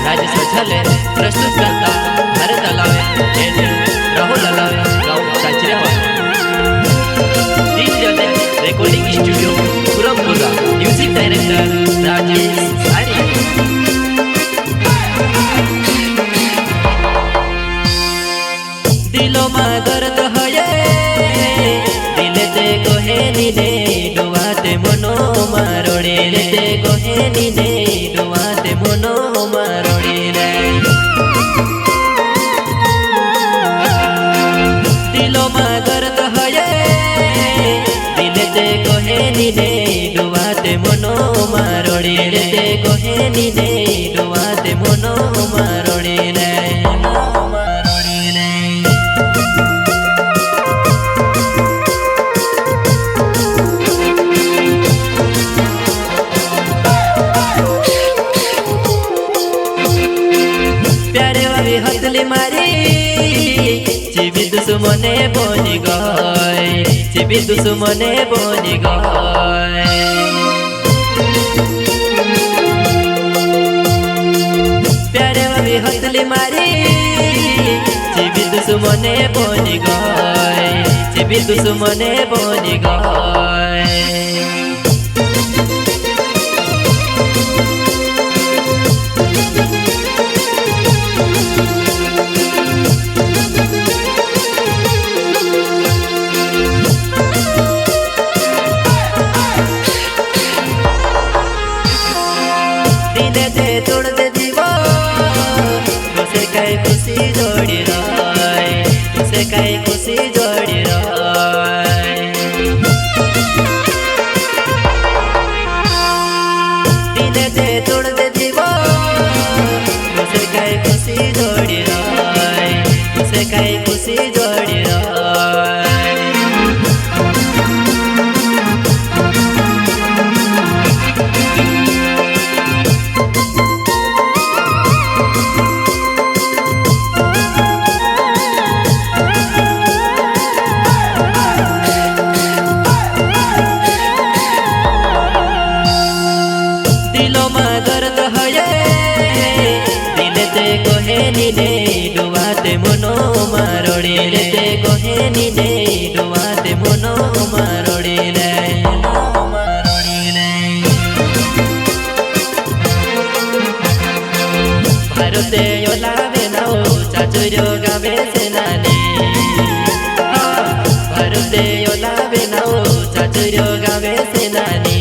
राजेश झले प्रस्तुत करता भरत अलावे राहुल अलावे गाँव साचरेवाला रेकॉर्डिंग स्टूडियो पुरमपुरा म्यूजिक डायरेक्टर राजेश सारी दिलो में दर्द है दिल ते कोहे नीने डुवाते मनो मारोड़े रे ते कोहे नीने डुवाते मनो मारोड़े रे दिलो में दर्द है दिल ते कोहे नीने डुवाते मनो मारोड़े रे ते कोहे नीने डुवाते मनो मारोड़े रे हसली मारी चिबी दुश्मने बनी गए चिबी दुश्मने बनी गए प्यारे भाभी हसली मारी चिबी दुश्मने बनी गए चिबी दुश्मने बनी गए तोड़ दे दीवा तुसे कई खुशी जोड़ी राय तुसे कई खुशी जोड़ी राय दिले दे तोड़ दे दीवा तुसे कई खुशी जोड़ी राय तुसे कई खुशी जोड़ी राय नीने डुवाते मनो मारोड़े रे ते कोहे नीने डुवाते मनो मारोड़े रे भारते योलावे नाओ चाचुर्यो गावे सेनानी भारते योलावे नाओ चाचुर्यो गावे सेनानी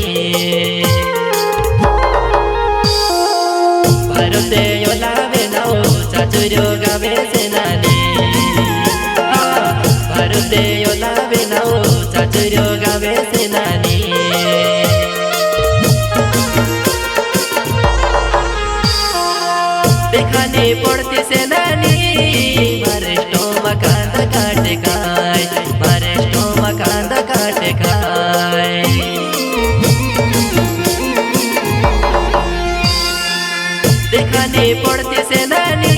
भारते योलावे नाओ चाचुर्यो गावे सेनानी भारते योलावे नाओ चाचुर्यो गावे सेनानी देखानी पड़ती सेनानी मारे स्टोमा कांदा काटे खाए मारे स्टोमा कांदा काटे खाए देखानी पड़ती सेनानी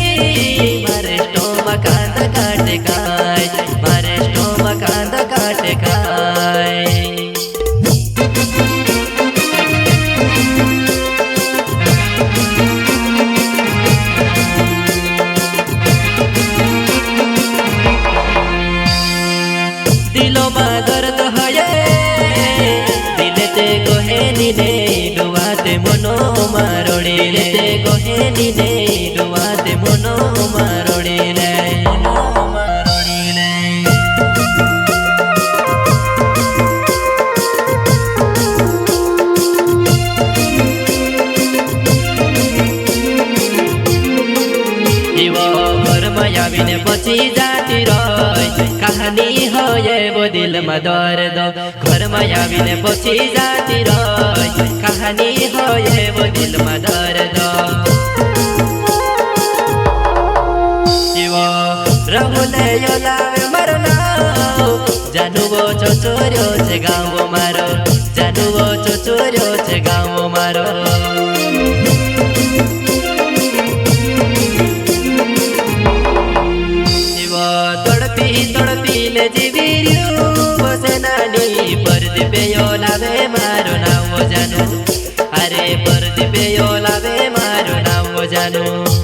मारे स्टोमा कांदा काटे खाए मारे स्टोमा कांदा काटे खाए दिलो में दर्द है दिल ते कोहे नीने डुवाते मनो मारोड़े रे ते कोहे नीने डुवाते मनो मारोड़े रे आवीने बची जाती रही कहानी हो ये वो दिल में दर्द घर में आवीने बची जाती रही कहानी हो ये वो दिल में दर्द राहुल योलावे मरना जानू वो चोचोर्यो छे गाँव मारो जानू वो चोचोर्यो छे गाँव मारो तड़पी ले जीवीरियो सेनानी परदीपे योलावे मारो नाम जानू अरे परदीपे योलावे मारो नाम जानू।